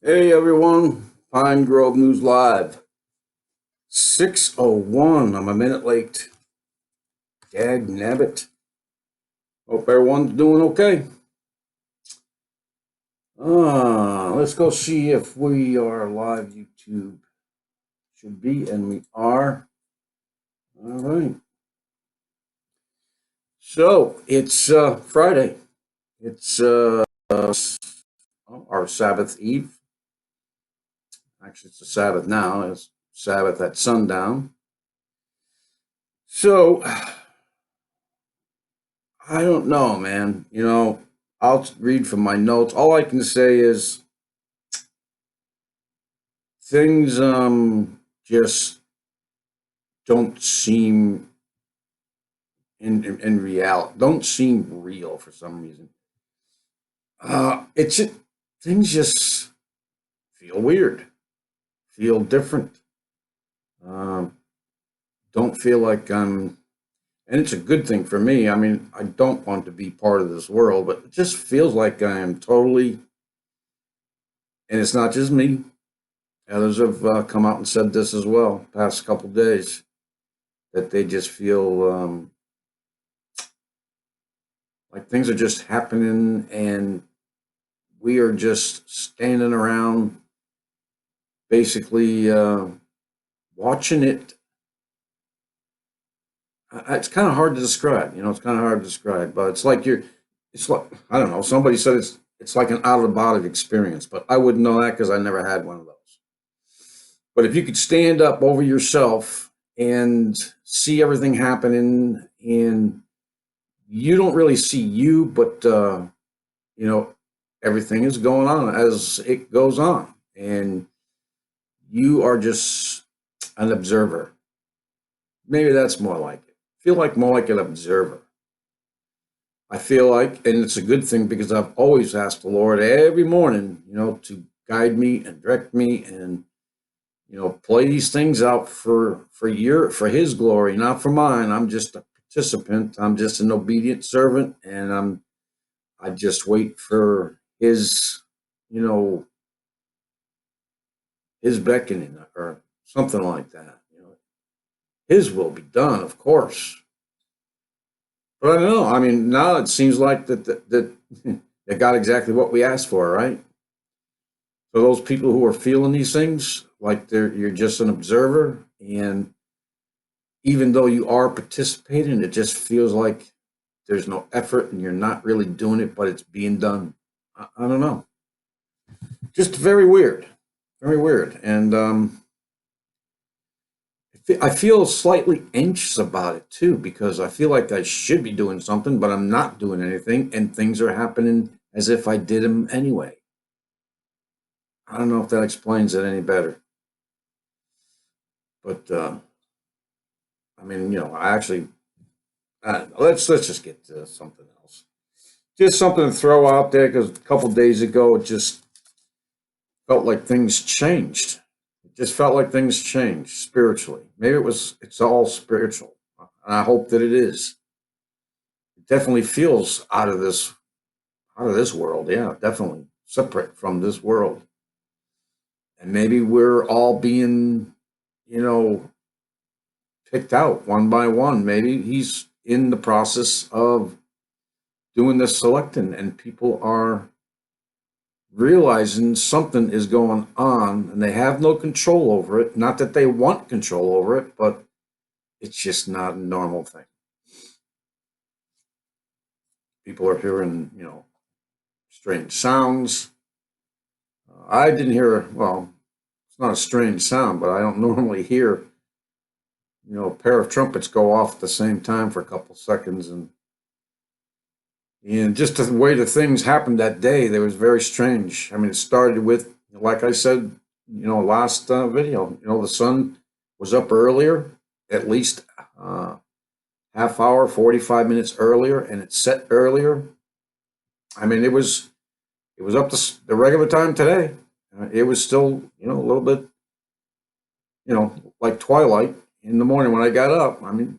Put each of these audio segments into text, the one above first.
Hey everyone, Pine Grove News Live. 6:01. I'm a minute late. Dag nabbit. Hope everyone's doing okay. Let's go see if we are live. YouTube should be, and we are. All right. So it's Friday. It's our Sabbath Eve. Actually, it's the Sabbath now. It's Sabbath at sundown. So I don't know, man. I'll read from my notes. All I can say is things just don't seem in reality, don't seem real for some reason. It's just, things just feel weird, feel different. Um, don't feel like I'm, and it's a good thing for me. I mean, I don't want to be part of this world, but it just feels like I am totally, and it's not just me. Others have come out and said this as well, past couple days, that they just feel like things are just happening and we are just standing around basically watching it. It's kind of hard to describe, it's kind of hard to describe, but it's like, I don't know, somebody said it's like an out of the body experience, but I wouldn't know that because I never had one of those. But if you could stand up over yourself and see everything happening and you don't really see you, but you know, everything is going on as it goes on, and you are just an observer. Maybe that's more like it. Feel like more like an observer. I feel like, and it's a good thing because I've always asked the Lord every morning, to guide me and direct me and play these things out for His glory, not for mine. I'm just a participant. I'm just an obedient servant, and I just wait for you know, His beckoning or something like that. His will be done, of course. But I don't know. I mean, now it seems like that they got exactly what we asked for, right? For those people who are feeling these things, like you're just an observer, and even though you are participating, it just feels like there's no effort and you're not really doing it, but it's being done. I don't know. Just very weird, and I feel slightly anxious about it too because I feel like I should be doing something, but I'm not doing anything, and things are happening as if I did them anyway. I don't know if that explains it any better, but I mean, I actually let's just get to something else. Just something to throw out there because a couple days ago it just felt like things changed. It just felt like things changed spiritually. Maybe it's all spiritual, and I hope that it is. It definitely feels out of this world. Yeah, definitely separate from this world. And maybe we're all being, you know, picked out one by one. Maybe he's in the process of doing the selecting, and people are realizing something is going on and they have no control over it. Not that they want control over it, but it's just not a normal thing. People are hearing, strange sounds. I didn't hear, well, it's not a strange sound, but I don't normally hear, a pair of trumpets go off at the same time for a couple seconds. And just the way the things happened that day, they was very strange. I mean, it started with, like I said, last video, the sun was up earlier, at least half hour, 45 minutes earlier, and it set earlier. I mean, it was up to the regular time today. It was still, a little bit, like twilight in the morning when I got up. I mean,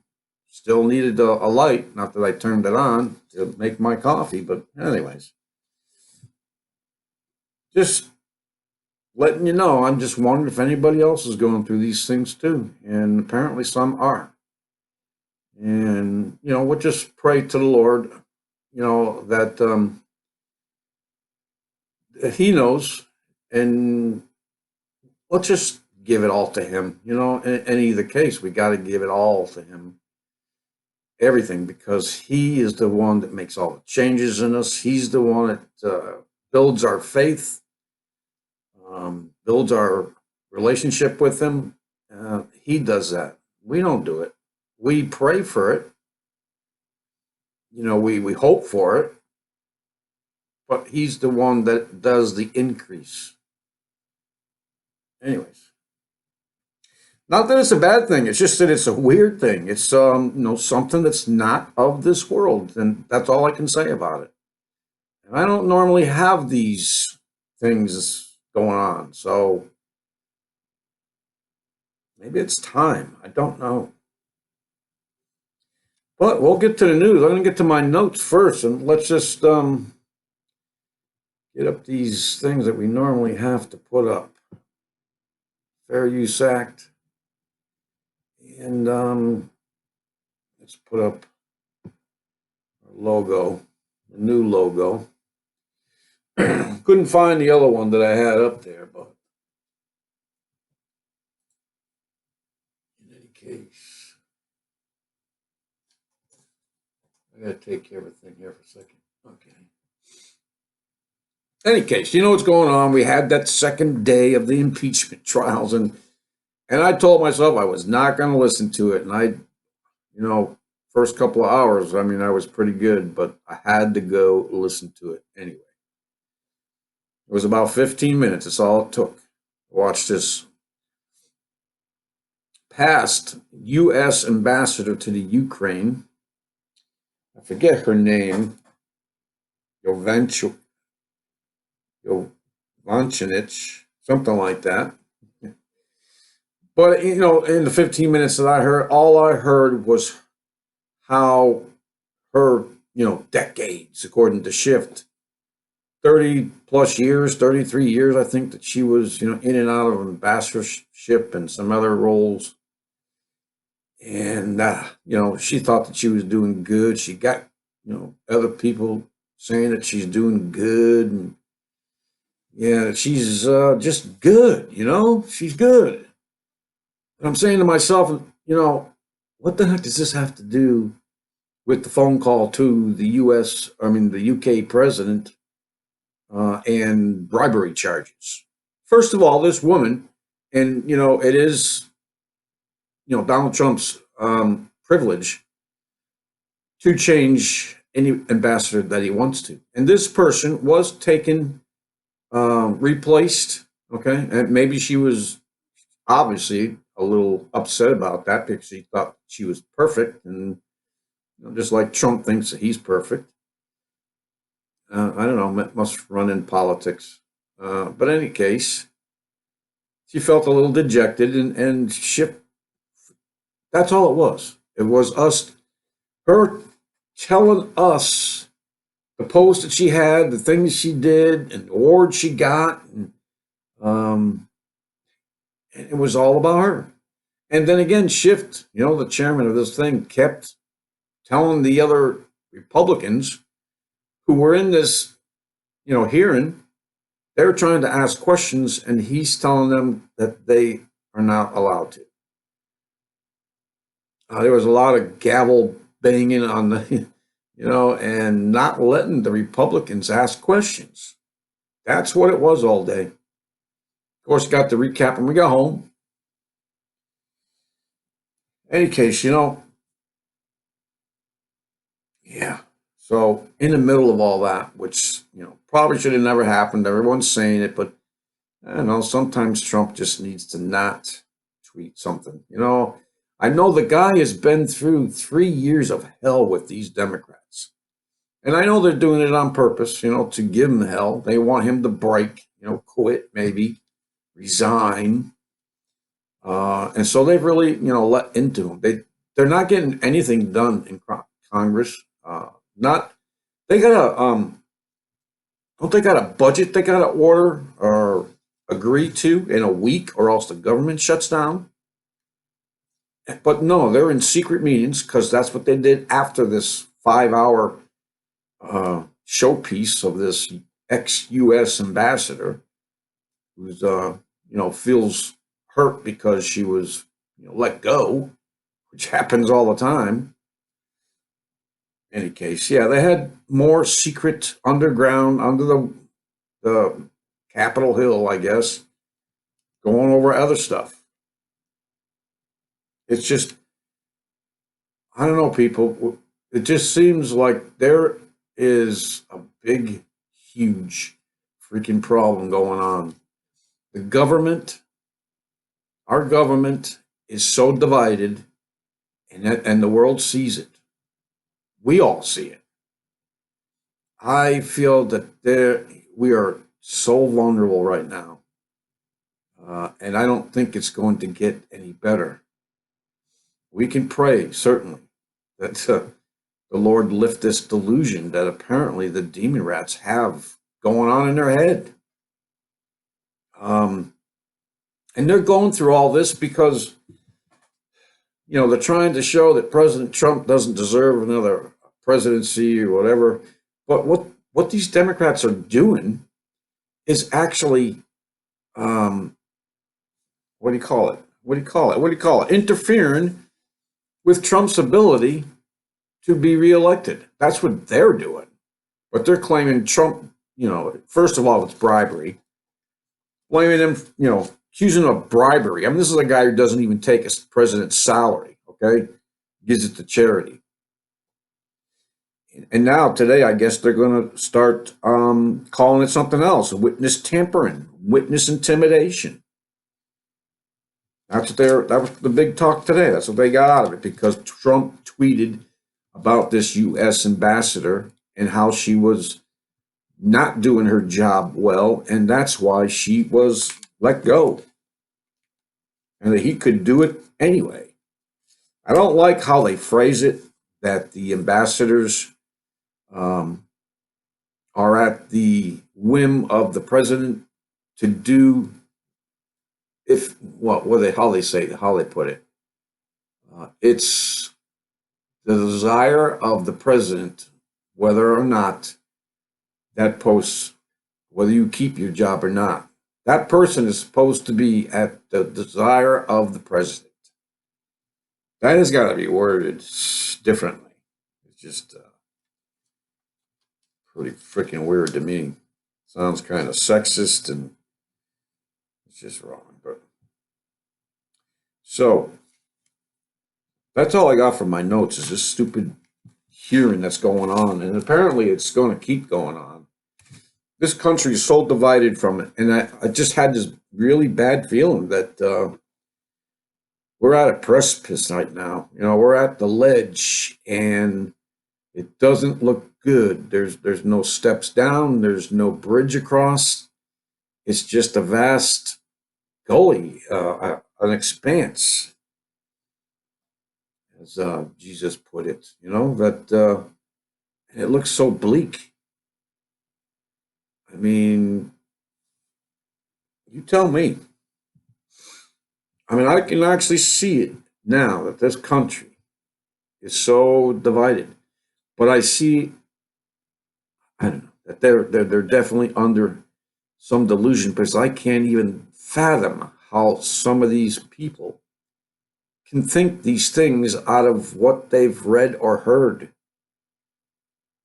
still needed a light. Not that I turned it on to make my coffee, but anyways, just letting you know, I'm just wondering if anybody else is going through these things too. And apparently some are. And, we'll just pray to the Lord, that He knows. And let's just give it all to Him. In any of the case, we got to give it all to Him. Everything, because He is the one that makes all the changes in us. He's the one that builds our faith, builds our relationship with Him. He does that. We don't do it. We pray for it. We hope for it, but He's the one that does the increase. Anyways, not that it's a bad thing. It's just that it's a weird thing. It's something that's not of this world, and that's all I can say about it. And I don't normally have these things going on, so maybe it's time. I don't know. But we'll get to the news. I'm going to get to my notes first, and let's just get up these things that we normally have to put up. Fair Use Act. And let's put up our logo, the new logo. Couldn't find the other one that I had up there, but in any case, I gotta take care of everything here for a second. Okay. Any case, you know what's going on. We had that second day of the impeachment trials, and I told myself I was not going to listen to it. And first couple of hours, I was pretty good, but I had to go listen to it anyway. It was about 15 minutes. That's all it took. Watch this. Past U.S. ambassador to the Ukraine, I forget her name, Yovanchinich, something like that. But, in the 15 minutes that I heard, all I heard was how her, decades, according to Shift, 30 plus years, 33 years, I think that she was, in and out of ambassadorship and some other roles. And, she thought that she was doing good. She got, other people saying that she's doing good. And, yeah, she's just good, she's good. And I'm saying to myself, what the heck does this have to do with the phone call to the the UK president and bribery charges? First of all, this woman, and, it is, Donald Trump's privilege to change any ambassador that he wants to. And this person was taken, replaced, okay? And maybe she was obviously a little upset about that because she thought she was perfect, and just like Trump thinks that he's perfect. I don't know, must run in politics. But in any case, she felt a little dejected, and that's all it was. It was her telling us the post that she had, the things she did, and the awards she got, and it was all about her. And then again, Schiff, the chairman of this thing, kept telling the other Republicans who were in this, hearing, they were trying to ask questions, and he's telling them that they are not allowed to. There was a lot of gavel banging on the, and not letting the Republicans ask questions. That's what it was all day. Of course, got the recap when we got home. Any case, yeah. So in the middle of all that, which, probably should have never happened. Everyone's saying it, but I don't know, sometimes Trump just needs to not tweet something. I know the guy has been through 3 years of hell with these Democrats. And I know they're doing it on purpose, to give him hell. They want him to break, quit, maybe resign. And so they've really, let into him. They're not getting anything done in Congress. They got a, don't they got a budget they got to order, or agree to in a week, or else the government shuts down. But no, they're in secret meetings because that's what they did after this 5 hour showpiece of this ex-U.S. ambassador who's feels hurt because she was let go, which happens all the time. In any case, yeah, they had more secret underground under the Capitol Hill, I guess, going over other stuff. It's just, I don't know, people. It just seems like there is a big, huge freaking problem going on. The government, our government, is so divided, and the world sees it. We all see it. I feel that we are so vulnerable right now, and I don't think it's going to get any better. We can pray, certainly, that the Lord lift this delusion that apparently the demon rats have going on in their head. And they're going through all this because, they're trying to show that President Trump doesn't deserve another presidency or whatever. But what these Democrats are doing is actually, what do you call it? What do you call it? What do you call it? Interfering with Trump's ability to be reelected. That's what they're doing. But they're claiming Trump, first of all, it's bribery. Blaming him, accusing him of bribery. I mean, this is a guy who doesn't even take a president's salary, okay? Gives it to charity. And now, today, I guess they're going to start calling it something else: witness tampering, witness intimidation. That was the big talk today. That's what they got out of it, because Trump tweeted about this U.S. ambassador and how she was not doing her job well, and that's why she was let go, and that he could do it anyway. I don't like how they phrase it, that the ambassadors are at the whim of the president to do, how they put it. It's the desire of the president, whether or not that post, whether you keep your job or not. That person is supposed to be at the desire of the president. That has got to be worded differently. It's just pretty freaking weird to me. Sounds kind of sexist, and it's just wrong. But so that's all I got from my notes, is this stupid hearing that's going on, and apparently it's going to keep going on. This country is so divided from it, and I just had this really bad feeling that we're at a precipice right now. We're at the ledge, and it doesn't look good. There's no steps down. There's no bridge across. It's just a vast gully, an expanse, as Jesus put it. That it looks so bleak. I mean, you tell me. I mean, I can actually see it now, that this country is so divided. But I see, I don't know, that they're definitely under some delusion, because I can't even fathom how some of these people can think these things out of what they've read or heard.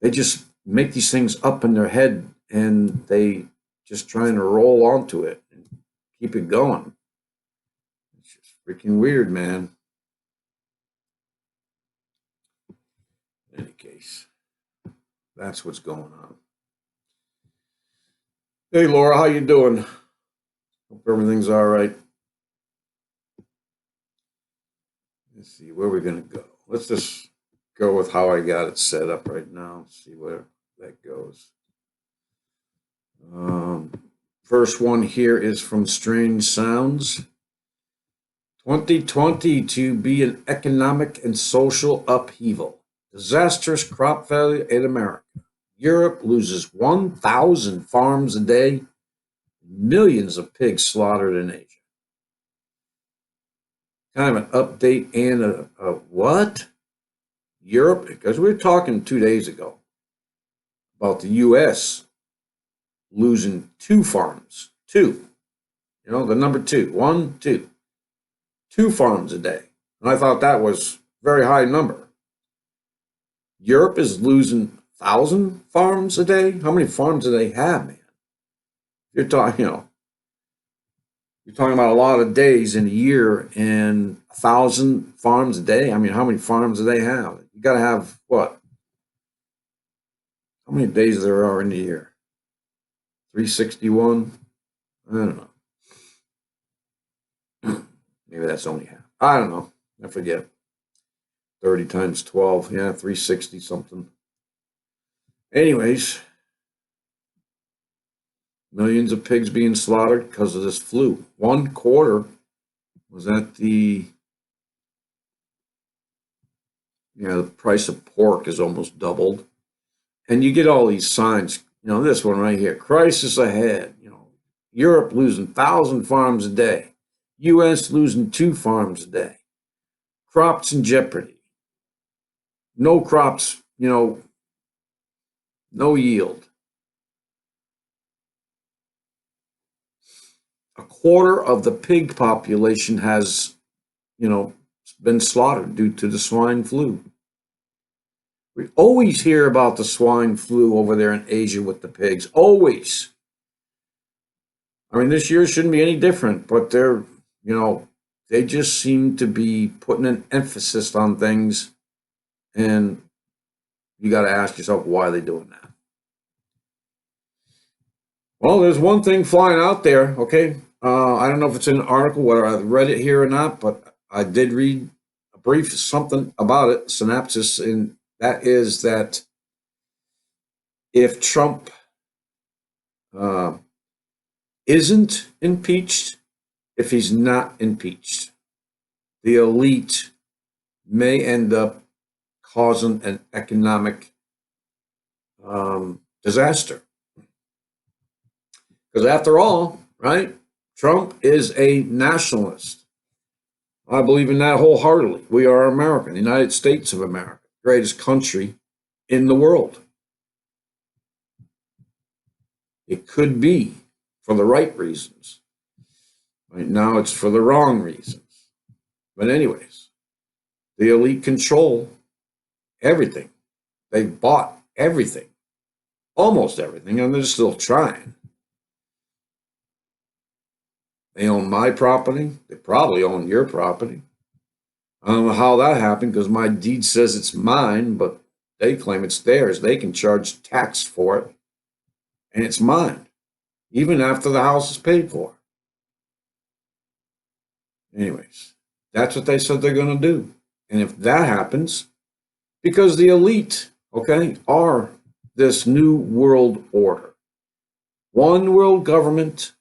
They just make these things up in their head, and they just trying to roll onto it and keep it going. It's just freaking weird, man. In any case, that's what's going on. Hey, Laura, how you doing? Hope everything's all right. Let's see where we're going to go. Let's just go with how I got it set up right now. See where that goes. First one here is from Strange Sounds. 2020 to be an economic and social upheaval. Disastrous crop failure in America. Europe loses 1,000 farms a day. millions of pigs slaughtered in Asia. Kind of an update and a what? Europe, because we were talking 2 days ago about the U.S. losing two farms. Two. You know, the number two. One, two. Two farms a day. And I thought that was a very high number. Europe is losing 1,000 farms a day. How many farms do they have, man? You're talking, you're talking about a lot of days in a year and 1,000 farms a day. I mean, how many farms do they have? You got to have what? How many days there are in the year? 361? I don't know. Maybe that's only half. I don't know. I forget. 30 times 12. Yeah, 360 something. Anyways, millions of pigs being slaughtered because of this flu. 1/4 was at the the price of pork is almost doubled. And you get all these signs, this one right here, crisis ahead, Europe losing 1,000 farms a day, US losing 2 farms a day, crops in jeopardy, no crops, no yield. 1/4 of the pig population has, been slaughtered due to the swine flu. We always hear about the swine flu over there in Asia with the pigs. Always. I mean, this year shouldn't be any different, but they just seem to be putting an emphasis on things, and you got to ask yourself, why are they doing that? Well, there's one thing flying out there, okay? I don't know if it's in an article, whether I read it here or not, but I did read a brief something about it, synopsis, and that is that if Trump isn't impeached, if he's not impeached, the elite may end up causing an economic disaster. Because after all, right, Trump is a nationalist. I believe in that wholeheartedly. We are American, the United States of America, greatest country in the world. It could be for the right reasons. Right now, it's for the wrong reasons. But anyways, the elite control everything. They've bought everything, almost everything, and they're still trying. They own my property. They probably own your property. I don't know how that happened because my deed says it's mine, but they claim it's theirs. They can charge tax for it, and it's mine, even after the house is paid for. Anyways, that's what they said they're going to do. And if that happens, because the elite, okay, are this new world order, one world government,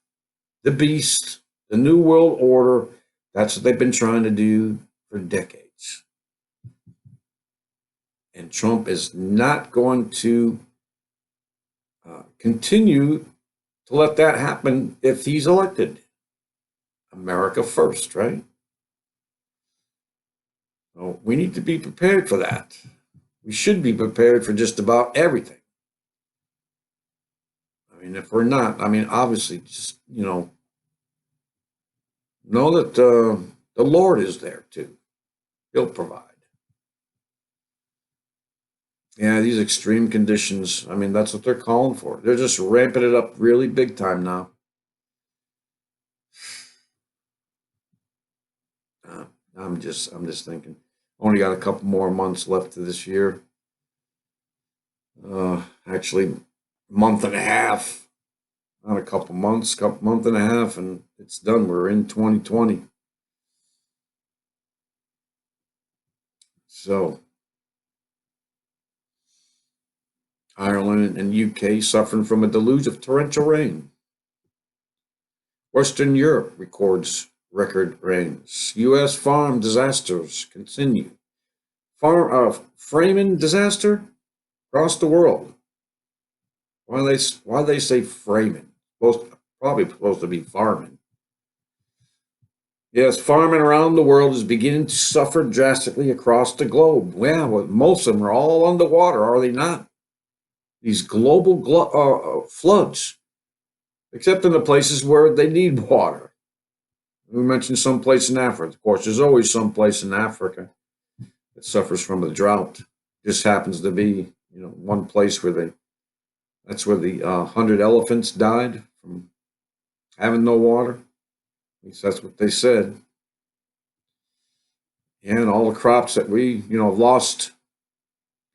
the beast, the new world order, that's what they've been trying to do for decades. And Trump is not going to continue to let that happen if he's elected. America first, right? So we need to be prepared for that. We should be prepared for just about everything. I mean, if we're not, obviously, just, know that the Lord is there too. He'll provide. Yeah, these extreme conditions, that's what they're calling for. They're just ramping it up really big time now. I'm just thinking, only got a couple more months left of this year. Actually, month and a half, not a couple months, month and a half, and it's done. We're in 2020. So, Ireland and UK suffering from a deluge of torrential rain. Western Europe records record rains. U.S. farm disasters continue. Framing disaster across the world. Why they say framing? Supposed Probably supposed to be farming. Yes, farming around the world is beginning to suffer drastically across the globe. Well, most of them are all underwater, are they not? These global floods, except in the places where they need water. We mentioned some place in Africa. Of course, there's always some place in Africa that suffers from a drought. Just happens to be, one place where that's where the 100 elephants died from having no water. At least that's what they said. And all the crops that we, lost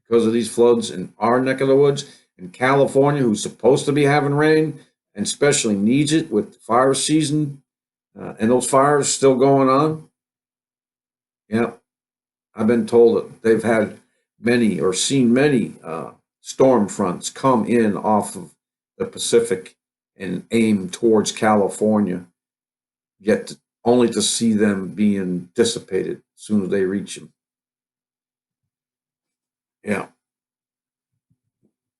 because of these floods in our neck of the woods, in California, who's supposed to be having rain and especially needs it with the fire season and those fires still going on. Yeah, I've been told that they've had many or seen many storm fronts come in off of the Pacific and aim towards California, yet only to see them being dissipated as soon as they reach them. Yeah,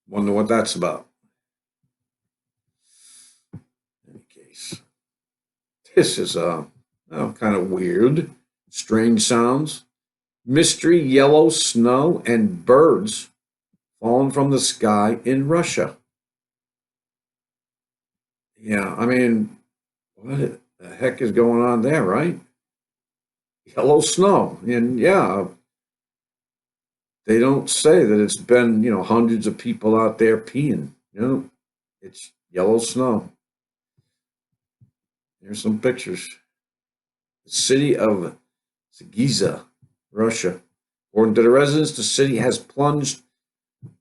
wonder what that's about. In any case, this is kind of weird, strange sounds. Mystery yellow snow and birds falling from the sky in Russia. Yeah, I mean, what the heck is going on there, right? Yellow snow. And yeah, they don't say that it's been, hundreds of people out there peeing. It's yellow snow. Here's some pictures. The city of Giza, Russia. According to the residents, the city has plunged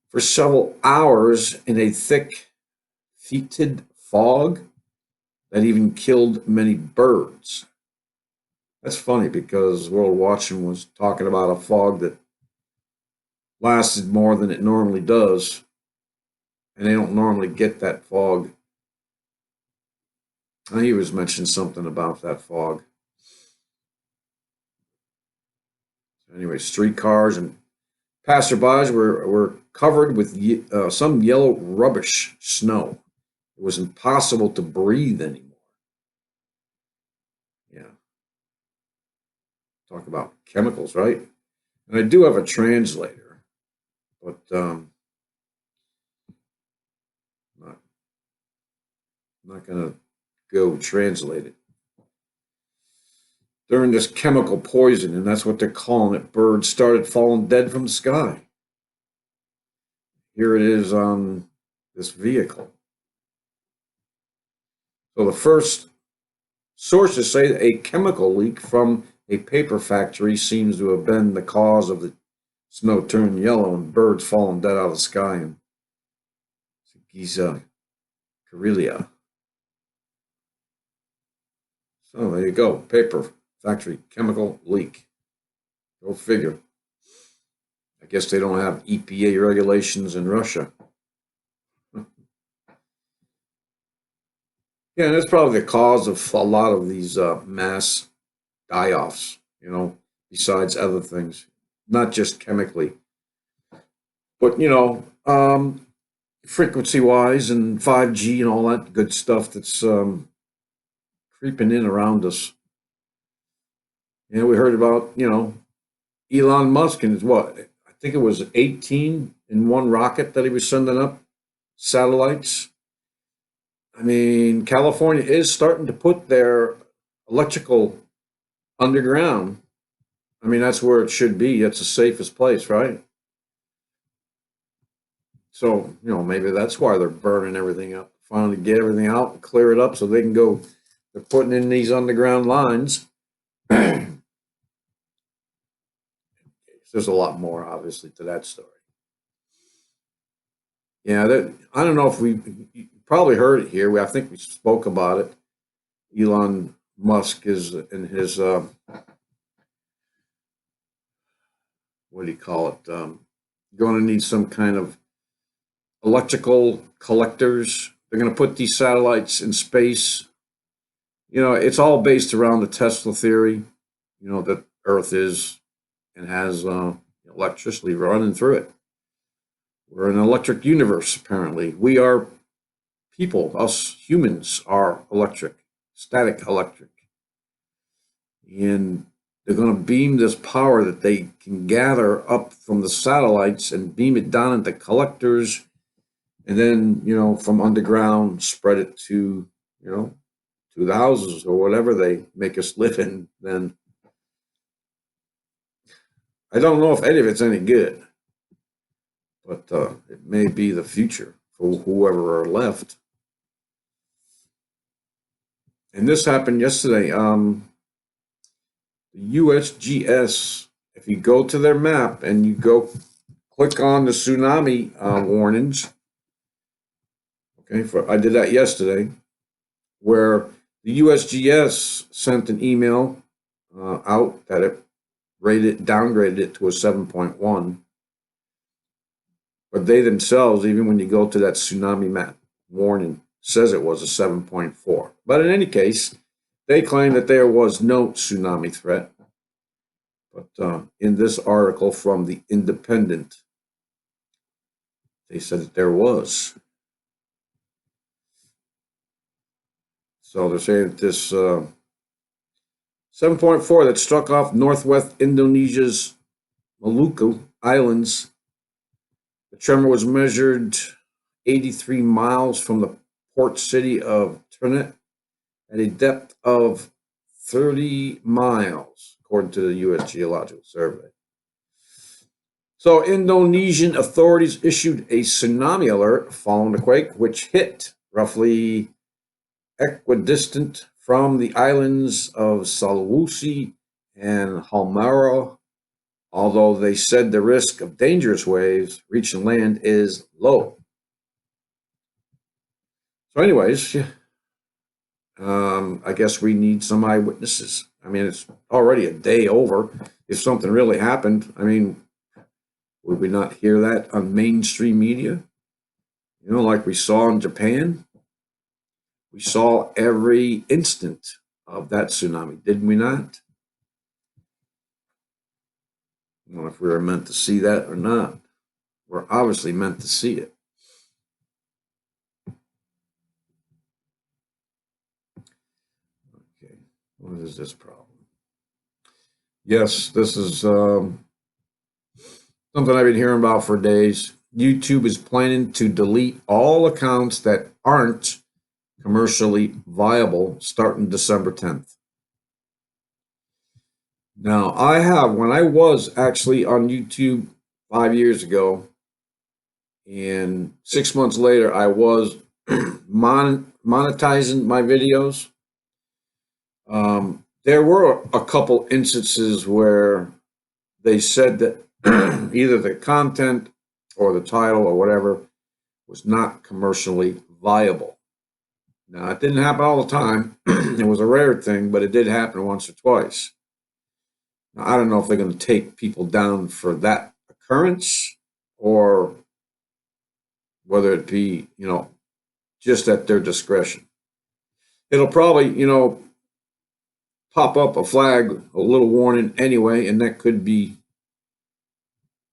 for several hours in a thick, fetid fog that even killed many birds. That's funny because World Watching was talking about a fog that lasted more than it normally does, and they don't normally get that fog. He was mentioning something about that fog. Anyway, streetcars and passerbys were covered with some yellow rubbish snow. It was impossible to breathe anymore. Yeah, talk about chemicals, right? And I do have a translator, but not not gonna go translate it. During this chemical poison, and that's what they're calling it, birds started falling dead from the sky. Here it is on this vehicle. So the first sources say that a chemical leak from a paper factory seems to have been the cause of the snow turning yellow and birds falling dead out of the sky in Giza, Karelia. So there you go. Paper factory chemical leak. Go figure. I guess they don't have EPA regulations in Russia. Yeah, and that's probably the cause of a lot of these mass die-offs, besides other things, not just chemically, but, frequency-wise and 5G and all that good stuff that's creeping in around us. We heard about, Elon Musk and his what? I think it was 18 in one rocket that he was sending up satellites. I mean, California is starting to put their electrical underground. I mean, that's where it should be. That's the safest place, right? So, maybe that's why they're burning everything up. Finally get everything out and clear it up so they can go. They're putting in these underground lines. There's a lot more, obviously, to that story. Yeah, I don't know if you probably heard it here. I think we spoke about it. Elon Musk is in his, what do you call it? Going to need some kind of electrical collectors. They're going to put these satellites in space. It's all based around the Tesla theory, that Earth is and has electricity running through it. We're an electric universe, apparently. We are people, us humans, are electric, static electric. And they're going to beam this power that they can gather up from the satellites and beam it down into collectors, and then, from underground, spread it to, to the houses or whatever they make us live in. Then I don't know if any of it's any good, but it may be the future for whoever are left. And this happened yesterday. The USGS, if you go to their map and you go click on the tsunami warnings, okay, I did that yesterday, where the USGS sent an email out that it downgraded it to a 7.1. But they themselves, even when you go to that tsunami map warning, says it was a 7.4. But in any case, they claim that there was no tsunami threat. But in this article from The Independent, they said that there was. So they're saying that this 7.4 that struck off northwest Indonesia's Maluku Islands. The tremor was measured 83 miles from the port city of Ternate at a depth of 30 miles, according to the U.S. Geological Survey. So Indonesian authorities issued a tsunami alert following the quake, which hit roughly equidistant from the islands of Sulawesi and Halmahera, although they said the risk of dangerous waves reaching land is low. So anyways, I guess we need some eyewitnesses. I mean, it's already a day over. If something really happened, I mean, would we not hear that on mainstream media? Like we saw in Japan? We saw every instant of that tsunami, did we not? I don't know if we were meant to see that or not. We're obviously meant to see it. Okay, what is this problem? Yes, this is something I've been hearing about for days. YouTube is planning to delete all accounts that aren't commercially viable starting December 10th. Now, when I was actually on YouTube 5 years ago, and 6 months later, I was monetizing my videos. There were a couple instances where they said that either the content or the title or whatever was not commercially viable. Now, it didn't happen all the time. It was a rare thing, but it did happen once or twice. Now, I don't know if they're going to take people down for that occurrence or whether it be, just at their discretion. It'll probably, pop up a flag, a little warning anyway, and that could be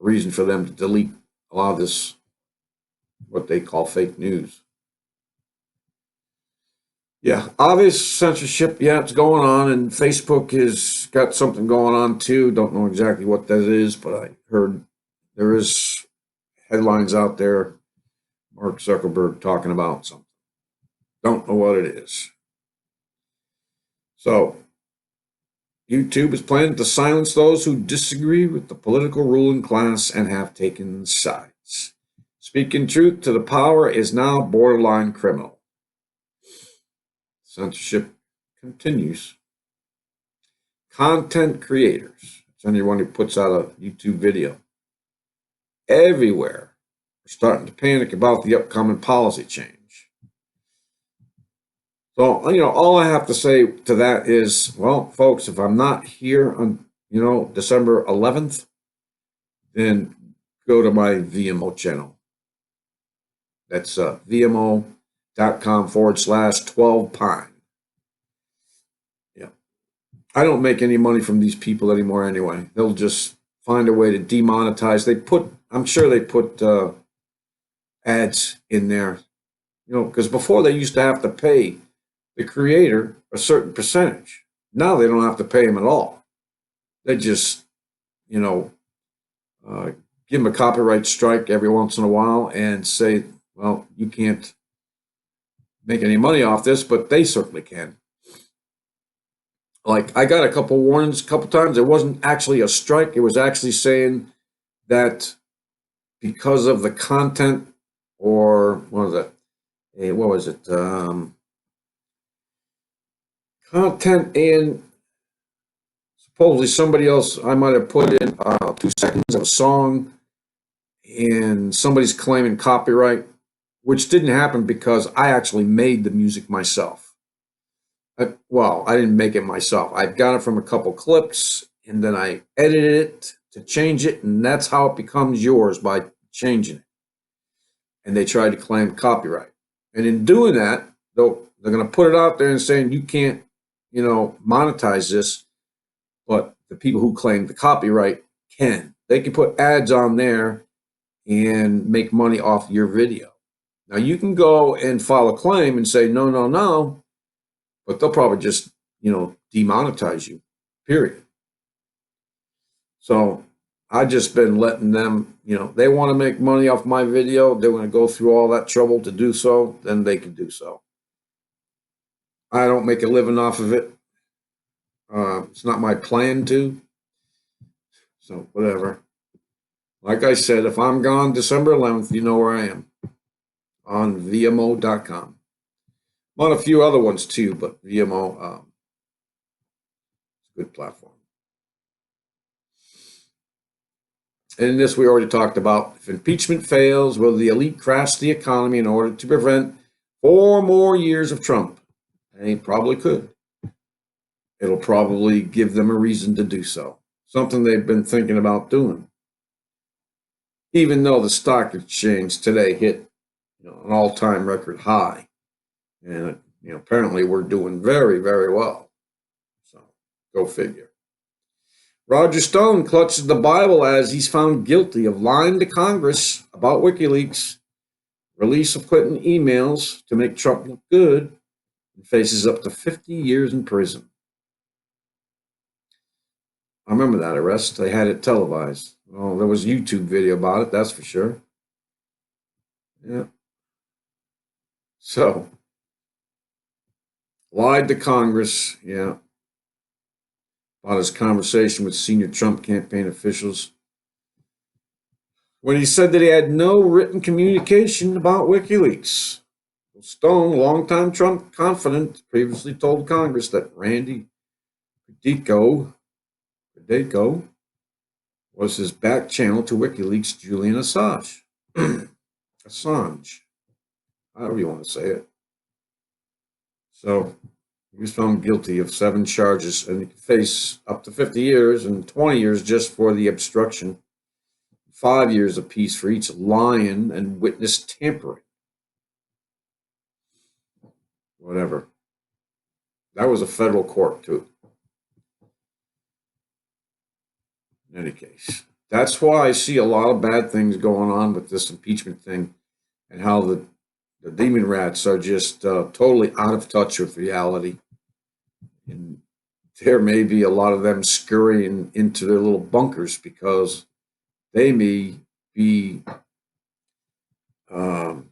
a reason for them to delete a lot of this, what they call fake news. Yeah, obvious censorship. Yeah, it's going on, and Facebook has got something going on too. Don't know exactly what that is, but I heard there is headlines out there. Mark Zuckerberg talking about something. Don't know what it is. So, YouTube is planning to silence those who disagree with the political ruling class and have taken sides. Speaking truth to the power is now borderline criminal. Censorship continues. Content creators, it's anyone who puts out a YouTube video, everywhere are starting to panic about the upcoming policy change. So, all I have to say to that is, well, folks, if I'm not here on, December 11th, then go to my VMO channel. That's VMO.com/12pine. Yeah. I don't make any money from these people anymore anyway. They'll just find a way to demonetize. I'm sure they put ads in there You know, because before they used to have to pay the creator a certain percentage. Now they don't have to pay him at all. They just, you know, uh, give him a copyright strike every once in a while and say, well, you can't make any money off this, but they certainly can. Like I got a couple warnings a couple times. It wasn't actually a strike. It was actually saying that because of the content or what was it? Hey, what was it? Content and supposedly somebody else. I might have put in 2 seconds of a song, and somebody's claiming copyright, which didn't happen because I actually made the music myself. I didn't make it myself. I got it from a couple clips, and then I edited it to change it, and that's how it becomes yours by changing it. And they tried to claim copyright. And in doing that, they're going to put it out there and saying you can't, monetize this, but the people who claim the copyright can. They can put ads on there and make money off your video. Now you can go and file a claim and say no, no, no, but they'll probably just, demonetize you. Period. So I just been letting them, they want to make money off my video. They're going to go through all that trouble to do so, then they can do so. I don't make a living off of it. It's not my plan to. So whatever. Like I said, if I'm gone December 11th, you know where I am. On VMO.com. I'm on a few other ones too, but VMO is a good platform. And this we already talked about. If impeachment fails, will the elite crash the economy in order to prevent 4 more years of Trump? They probably could. It'll probably give them a reason to do so. Something they've been thinking about doing. Even though the stock exchange today hit an all-time record high. And apparently we're doing very, very well. So go figure. Roger Stone clutches the Bible as he's found guilty of lying to Congress about WikiLeaks, release of Clinton emails to make Trump look good, and faces up to 50 years in prison. I remember that arrest. They had it televised. Well, there was a YouTube video about it, that's for sure. Yeah. So, lied to Congress, yeah, about his conversation with senior Trump campaign officials when he said that he had no written communication about WikiLeaks. Stone, longtime Trump confidant, previously told Congress that Randy Riddico was his back channel to WikiLeaks' Julian Assange. Assange, however you want to say it. So he was found guilty of 7 charges and he could face up to 50 years and 20 years just for the obstruction, 5 years apiece for each lying and witness tampering. Whatever. That was a federal court, too. In any case, that's why I see a lot of bad things going on with this impeachment thing and how the demon rats are just totally out of touch with reality. And there may be a lot of them scurrying into their little bunkers because they may be, what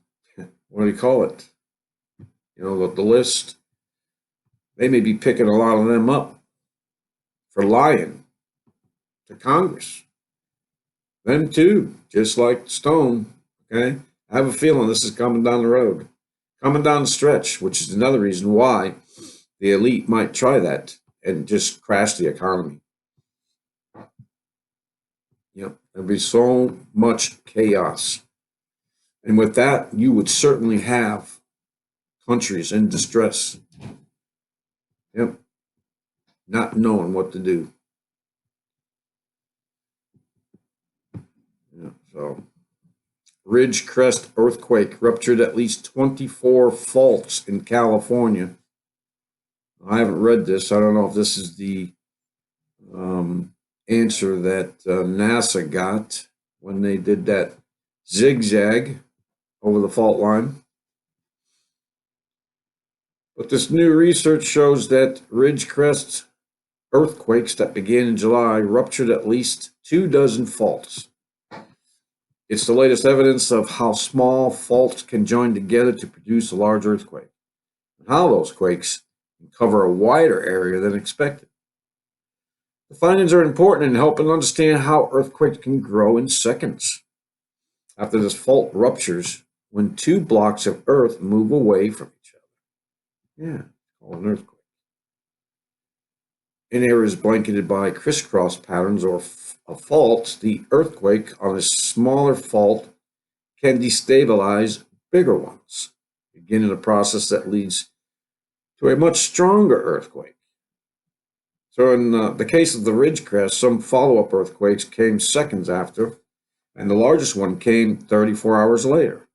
do you call it? The list. They may be picking a lot of them up for lying to Congress. Them too, just like Stone. Okay, I have a feeling this is coming down the road, coming down the stretch, which is another reason why the elite might try that and just crash the economy. There'll be so much chaos. And with that, you would certainly have countries in distress. Not knowing what to do. So, Ridgecrest Earthquake ruptured at least 24 faults in California. I haven't read this. I don't know if this is the answer that NASA got when they did that zigzag over the fault line. But this new research shows that Ridgecrest earthquakes that began in July ruptured at least 2 dozen faults. It's the latest evidence of how small faults can join together to produce a large earthquake, and how those quakes can cover a wider area than expected. The findings are important in helping understand how earthquakes can grow in seconds. After this fault ruptures, when two blocks of earth move away from each other. Yeah, it's called an earthquake. In areas blanketed by crisscross patterns or faults, the earthquake on a smaller fault can destabilize bigger ones, beginning a process that leads to a much stronger earthquake. So, in the case of the Ridgecrest, some follow up earthquakes came seconds after, and the largest one came 34 hours later.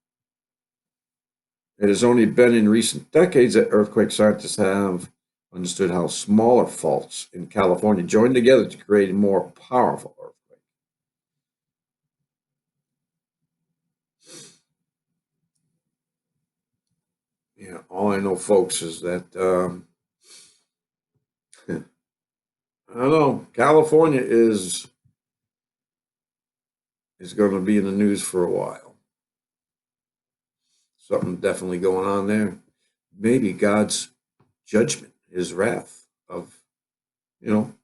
It has only been in recent decades that earthquake scientists have understood how smaller faults in California joined together to create a more powerful earthquake. Yeah, all I know, folks, is that I don't know. California is going to be in the news for a while. Something definitely going on there. Maybe God's judgment, His wrath of you know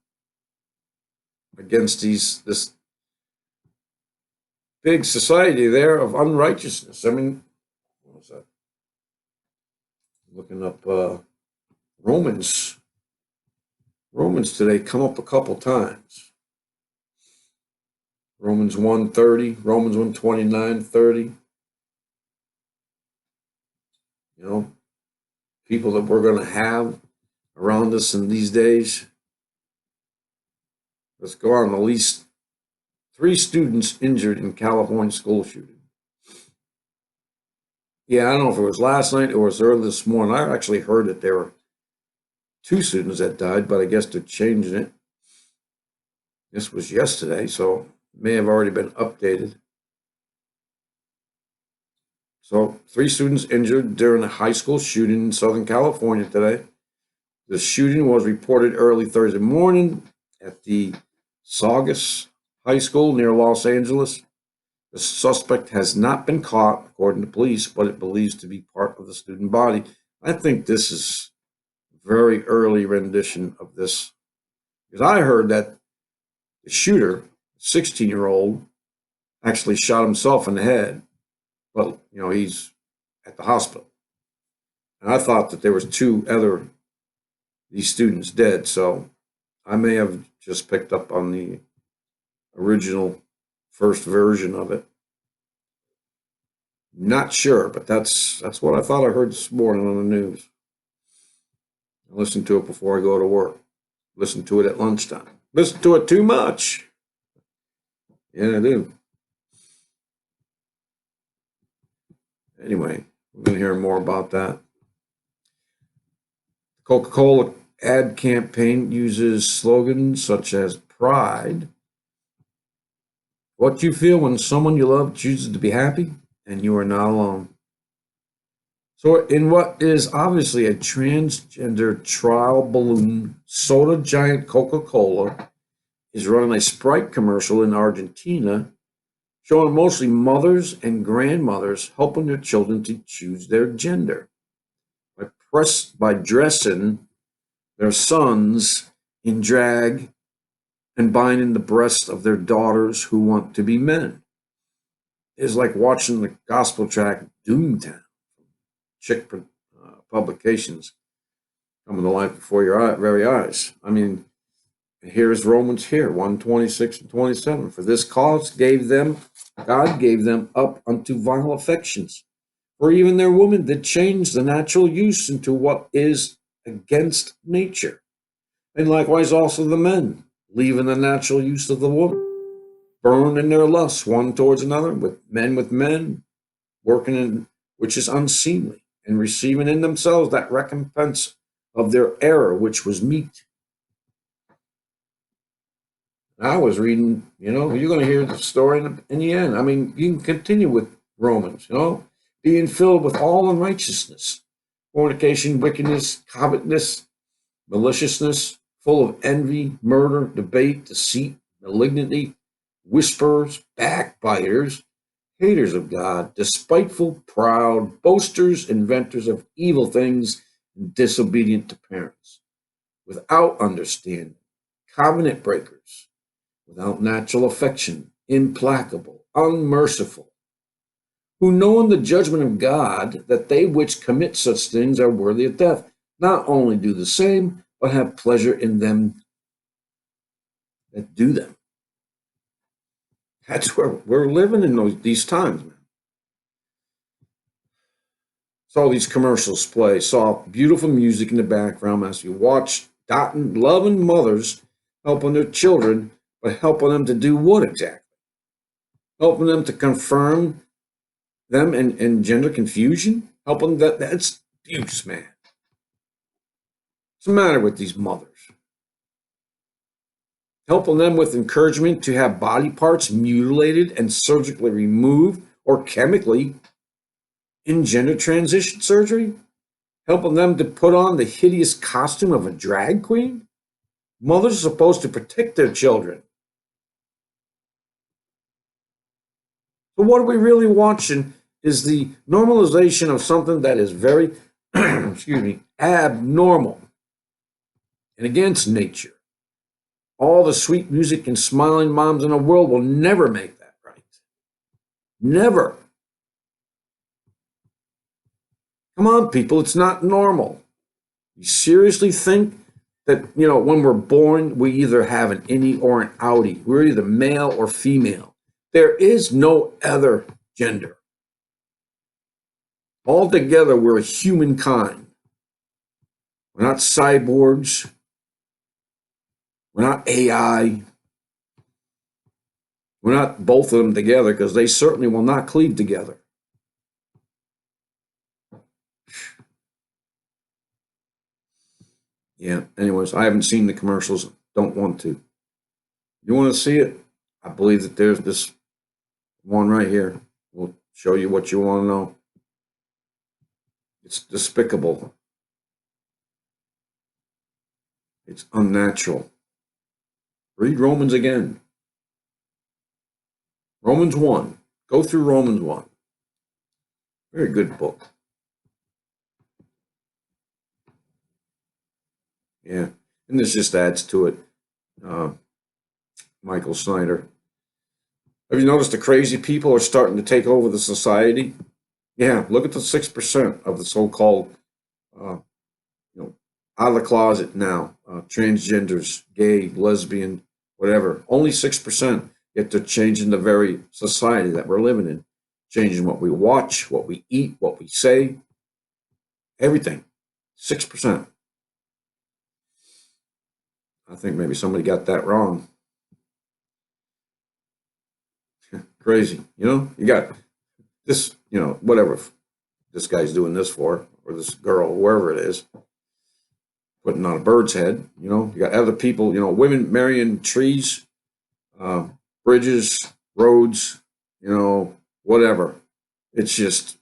against this big society there of unrighteousness. I mean, what was that? Looking up Romans. Romans today come up a couple times. Romans 1:30, Romans 1:29, 30. You know, people that we're going to have around us in these days. Let's go on. At least 3 students injured in California school shooting. Yeah, I don't know if it was last night or it was early this morning. I actually heard that there were 2 students that died, but I guess they're changing it. This was yesterday, so it may have already been updated. So, 3 students injured during a high school shooting in Southern California today. The shooting was reported early Thursday morning at the Saugus High School near Los Angeles. The suspect has not been caught, according to police, but it believes to be part of the student body. I think this is very early rendition of this, because I heard that the shooter, 16-year-old, actually shot himself in the head, but he's at the hospital. And I thought that there was 2 other these students dead, so I may have just picked up on the original first version of it. Not sure, but that's what I thought I heard this morning on the news. I listen to it before I go to work. Listen to it at lunchtime. Listen to it too much. Yeah, I do. Anyway, we're going to hear more about that. The Coca Cola ad campaign uses slogans such as pride. What you feel when someone you love chooses to be happy, and you are not alone. So, in what is obviously a transgender trial balloon, soda giant Coca Cola is running a Sprite commercial in Argentina showing mostly mothers and grandmothers helping their children to choose their gender by dressing their sons in drag and binding the breasts of their daughters who want to be men. It's like watching the gospel track Doomtown, Chick publications coming to life before your very eyes. I mean, here's Romans here, 1:26 and 27. For this cause God gave them up unto vile affections. For even their women did change the natural use into what is against nature. And likewise also the men, leaving the natural use of the woman, burn in their lusts one towards another, with men, working in which is unseemly, and receiving in themselves that recompense of their error which was meet. I was reading, you're going to hear the story in the end. I mean, you can continue with Romans, being filled with all unrighteousness, fornication, wickedness, covetousness, maliciousness, full of envy, murder, debate, deceit, malignity, whisperers, backbiters, haters of God, despiteful, proud, boasters, inventors of evil things, and disobedient to parents, without understanding, covenant breakers, without natural affection, implacable, unmerciful, who know in the judgment of God that they which commit such things are worthy of death, not only do the same, but have pleasure in them that do them. That's where we're living in these times, man. Saw these commercials play, saw beautiful music in the background as you watch loving mothers helping their children, but helping them to do what exactly? Helping them to confirm them in gender confusion? Helping that's abuse, man. What's the matter with these mothers? Helping them with encouragement to have body parts mutilated and surgically removed or chemically in gender transition surgery? Helping them to put on the hideous costume of a drag queen? Mothers are supposed to protect their children. So what are we really watching is the normalization of something that is very, excuse me, abnormal and against nature. All the sweet music and smiling moms in the world will never make that right. Never. Come on, people, it's not normal. You seriously think that, when we're born, we either have an innie or an outie? We're either male or female. There is no other gender. Altogether, we're a humankind. We're not cyborgs. We're not AI. We're not both of them together because they certainly will not cleave together. Yeah, anyways, I haven't seen the commercials. Don't want to. You want to see it? I believe that there's this one right here. We'll show you what you want to know. It's despicable. It's unnatural. Read Romans again. Romans 1. Go through Romans 1. Very good book. Yeah. And this just adds to it. Michael Schneider. Have you noticed the crazy people are starting to take over the society? Yeah, look at the 6% of the so-called, out of the closet now, transgenders, gay, lesbian, whatever. Only 6%. Yet they're changing the very society that we're living in, changing what we watch, what we eat, what we say, everything. 6%. I think maybe somebody got that wrong. Crazy. You got this, whatever this guy's doing this for, or this girl, wherever it is, putting on a bird's head. You got other people, women marrying trees, bridges, roads, whatever. It's just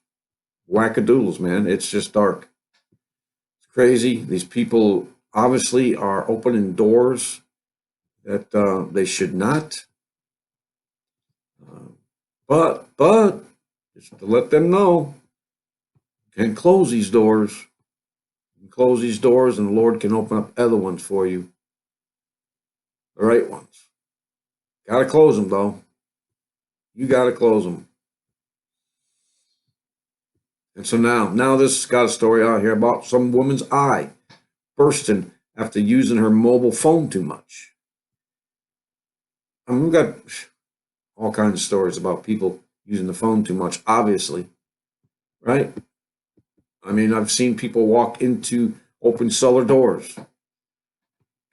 wackadoodles, man. It's just dark. It's crazy. These people obviously are opening doors that they should not. But just to let them know, you can close these doors. You can close these doors, and the Lord can open up other ones for you. The right ones. Got to close them, though. You got to close them. And so now this got a story out here about some woman's eye bursting after using her mobile phone too much. I mean, we've got all kinds of stories about people using the phone too much, obviously, right? I mean, I've seen people walk into open cellar doors.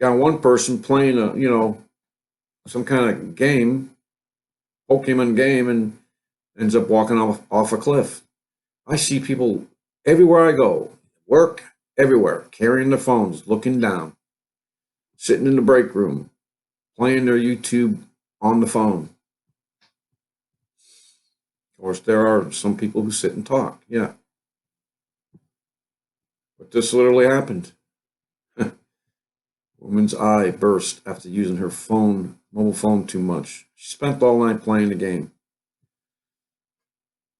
Got one person playing some kind of game, Pokemon game, and ends up walking off a cliff. I see people everywhere I go, work, everywhere, carrying their phones, looking down, sitting in the break room, playing their YouTube on the phone. Of course, there are some people who sit and talk. Yeah. But this literally happened. Woman's eye burst after using her mobile phone too much. She spent all night playing the game.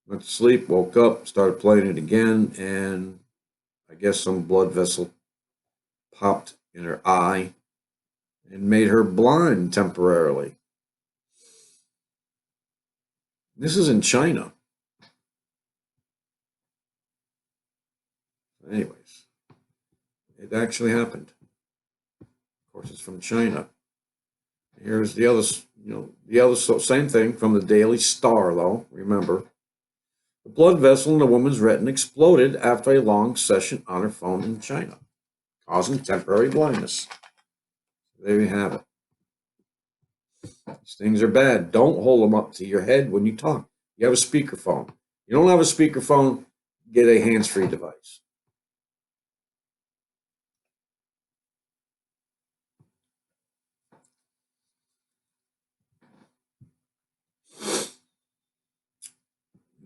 Went to sleep, woke up, started playing it again, and I guess some blood vessel popped in her eye and made her blind temporarily. This is in China. Anyways, it actually happened. Of course, it's from China. Here's the other, same thing from the Daily Star, though. Remember, the blood vessel in the woman's retina exploded after a long session on her phone in China, causing temporary blindness. There you have it. These things are bad. Don't hold them up to your head when you talk. You have a speakerphone. You don't have a speakerphone, get a hands-free device.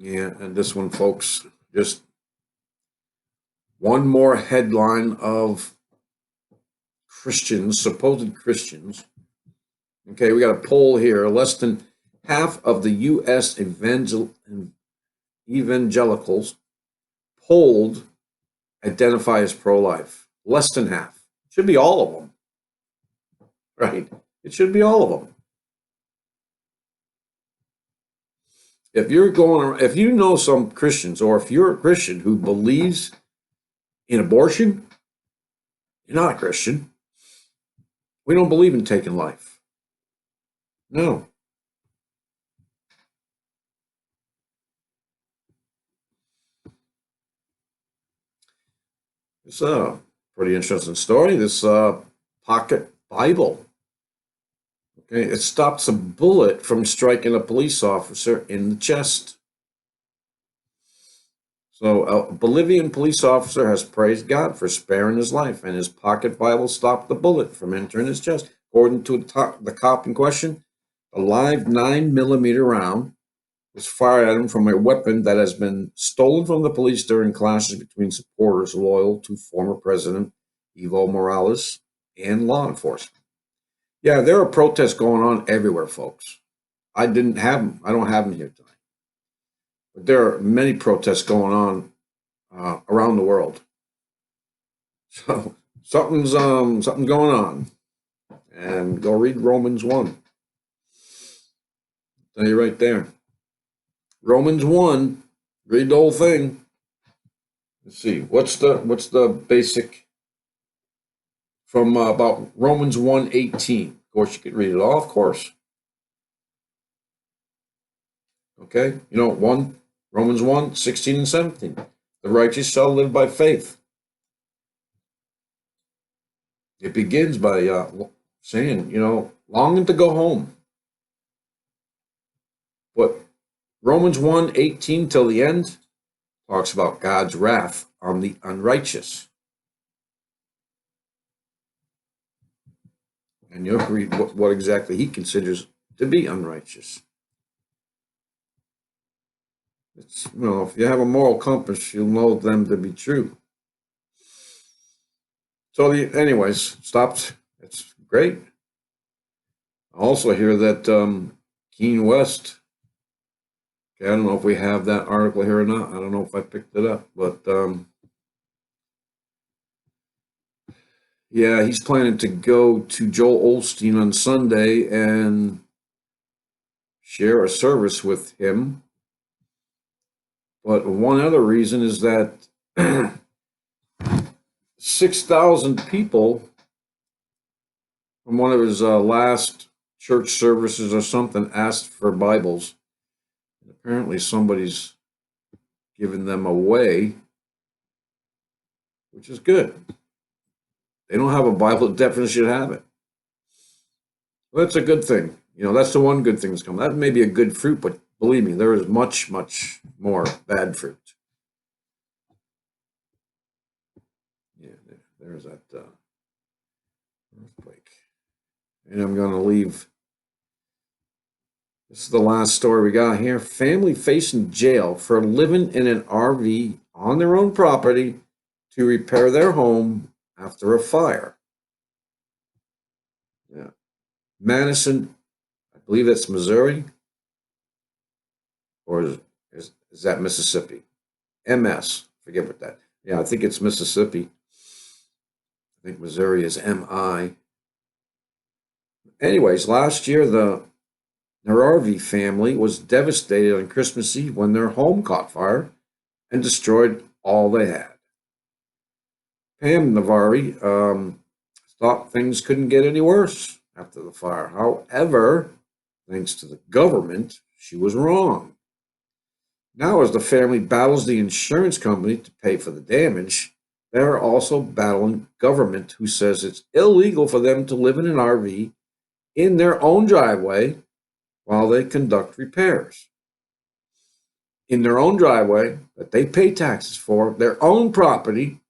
Yeah, and this one, folks, just one more headline of Christians, supposed Christians. Okay, we got a poll here. Less than half of the U.S. evangelicals polled identify as pro-life. Less than half. Should be all of them, right? It should be all of them. If you know some Christians, or if you're a Christian who believes in abortion, you're not a Christian. We don't believe in taking life. No. It's a pretty interesting story. This pocket Bible. Okay, it stops a bullet from striking a police officer in the chest. So a Bolivian police officer has praised God for sparing his life, and his pocket Bible stopped the bullet from entering his chest. According to the cop in question, a live 9mm round was fired at him from a weapon that has been stolen from the police during clashes between supporters loyal to former President Evo Morales and law enforcement. Yeah, there are protests going on everywhere, folks. I didn't have them. I don't have them here tonight. But there are many protests going on around the world. So something's going on. And go read Romans 1. Tell you right there. Romans 1, read the whole thing. Let's see. What's the basic from about Romans 1:18? Of course, you could read it all, of course. Okay? You know, Romans 1:16 and 17. The righteous shall live by faith. It begins by saying, longing to go home. But Romans 1:18 till the end talks about God's wrath on the unrighteous. And you'll read what exactly he considers to be unrighteous. It's, if you have a moral compass, you'll know them to be true. So, anyways, stopped. It's great. I also hear that Keen West. Okay, I don't know if we have that article here or not. I don't know if I picked it up, but yeah, he's planning to go to Joel Osteen on Sunday and share a service with him. But one other reason is that 6,000 people from one of his last church services or something asked for Bibles. And apparently somebody's giving them away, which is good. They don't have a Bible, definitely should have it. Well, that's a good thing. That's the one good thing that's coming. That may be a good fruit, but believe me, there is much, much more bad fruit. Yeah, there's that earthquake. And I'm going to leave. This is the last story we got here. Family facing jail for living in an RV on their own property to repair their home after a fire. Yeah. Madison, I believe that's Missouri, or is that Mississippi? MS, forget what that. Yeah, I think it's Mississippi. I think Missouri is MI. Anyways, last year the Naravi family was devastated on Christmas Eve when their home caught fire and destroyed all they had. Pam Navari thought things couldn't get any worse after the fire. However, thanks to the government, she was wrong. Now, as the family battles the insurance company to pay for the damage, they are also battling government, who says it's illegal for them to live in an RV in their own driveway while they conduct repairs. In their own driveway that they pay taxes for, their own property.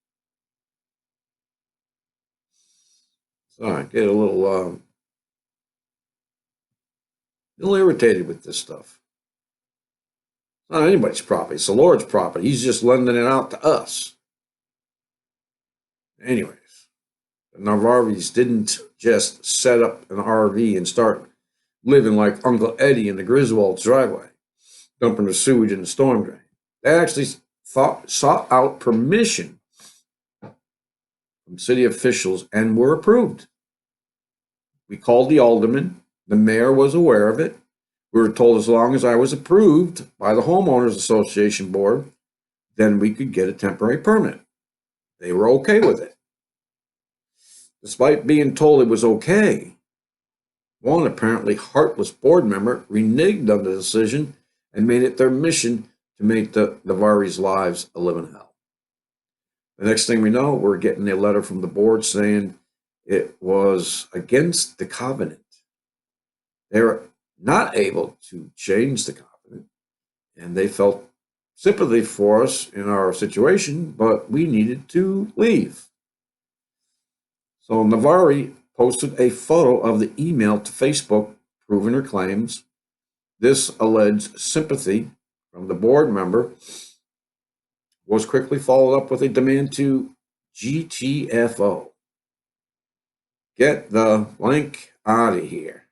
So I get a little irritated with this stuff. It's not anybody's property. It's the Lord's property. He's just lending it out to us. Anyways, the Navarvis didn't just set up an RV and start living like Uncle Eddie in the Griswold's driveway, dumping the sewage in the storm drain. They actually sought out permission from city officials and were approved. We called the alderman. The mayor was aware of it. We were told as long as I was approved by the Homeowners Association board, then we could get a temporary permit. They were okay with it. Despite being told it was okay, one apparently heartless board member reneged on the decision and made it their mission to make the Navari's lives a living hell. The next thing we know, we're getting a letter from the board saying it was against the covenant. They're not able to change the covenant, and they felt sympathy for us in our situation, but we needed to leave. So Navari posted a photo of the email to Facebook proving her claims. This alleged sympathy from the board member was quickly followed up with a demand to GTFO. Get the blank out of here.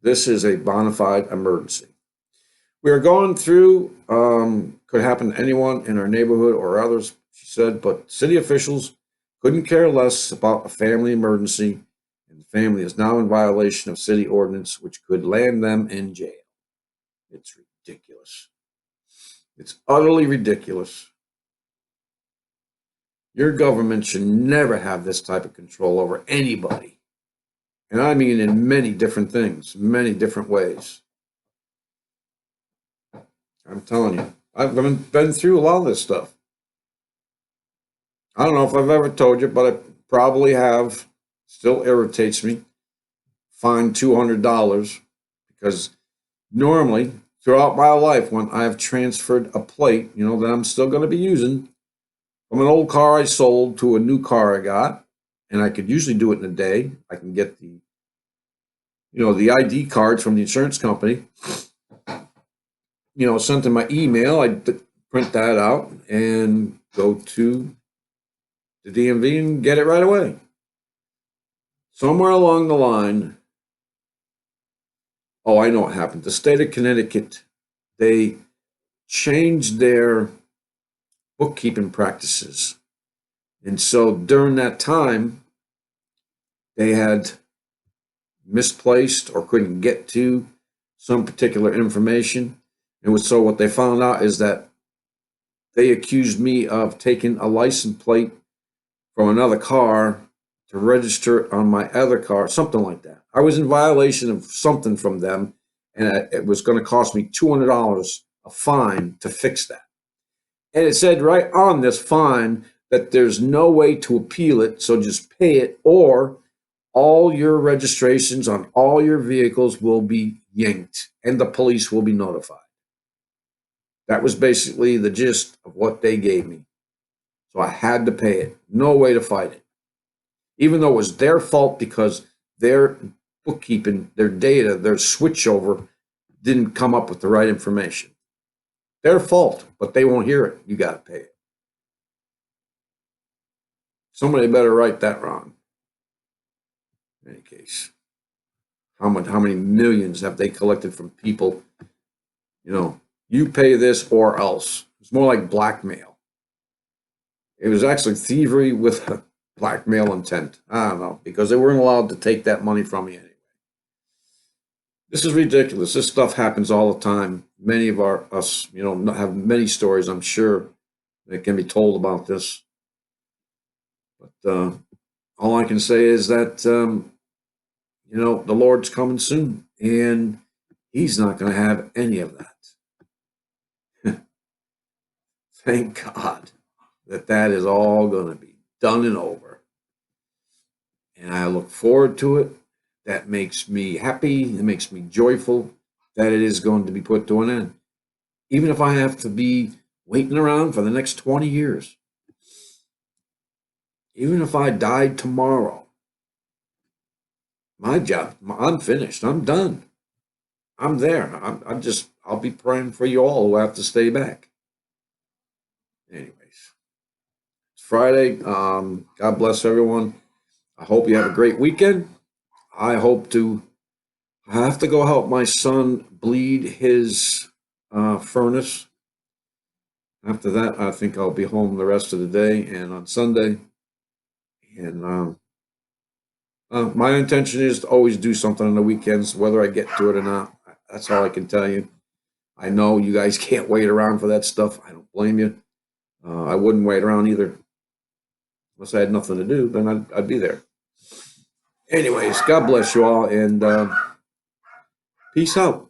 This is a bona fide emergency. We are going through, could happen to anyone in our neighborhood or others, she said, but city officials couldn't care less about a family emergency, and the family is now in violation of city ordinance, which could land them in jail. It's ridiculous. It's utterly ridiculous. Your government should never have this type of control over anybody. And I mean in many different things, many different ways. I'm telling you, I've been through a lot of this stuff. I don't know if I've ever told you, but I probably have. Still irritates me. Fined $200 because normally throughout my life, when I've transferred a plate, that I'm still going to be using from an old car I sold to a new car I got, and I could usually do it in a day. I can get the ID cards from the insurance company, sent in my email. I print that out and go to the DMV and get it right away. Somewhere along the line, I know what happened. The state of Connecticut, they changed their bookkeeping practices. And so during that time, they had misplaced or couldn't get to some particular information. And so what they found out is that they accused me of taking a license plate from another car to register on my other car, something like that. I was in violation of something from them, and it was going to cost me $200 a fine to fix that. And it said right on this fine that there's no way to appeal it, so just pay it, or all your registrations on all your vehicles will be yanked, and the police will be notified. That was basically the gist of what they gave me. So I had to pay it. No way to fight it. Even though it was their fault because their bookkeeping, their data, their switchover didn't come up with the right information. Their fault, but they won't hear it. You got to pay it. Somebody better right that wrong. In any case, how many millions have they collected from people? You know, you pay this or else. It's more like blackmail. It was actually thievery with a blackmail intent. I don't know, because they weren't allowed to take that money from me anyway. This is ridiculous. This stuff happens all the time. Many of us, have many stories, I'm sure, that can be told about this. But all I can say is that, the Lord's coming soon, and He's not going to have any of that. Thank God that is all going to be done and over. And I look forward to it. That makes me happy. It makes me joyful that it is going to be put to an end. Even if I have to be waiting around for the next 20 years. Even if I died tomorrow. My job, I'm finished. I'm done. I'm there. I'll be praying for you all who have to stay back. Anyways, it's Friday. God bless everyone. I hope you have a great weekend. I have to go help my son bleed his furnace. After that, I think I'll be home the rest of the day and on Sunday. And my intention is to always do something on the weekends, whether I get to it or not. That's all I can tell you. I know you guys can't wait around for that stuff. I don't blame you. I wouldn't wait around either. Unless I had nothing to do, then I'd be there. Anyways, God bless you all, and peace out.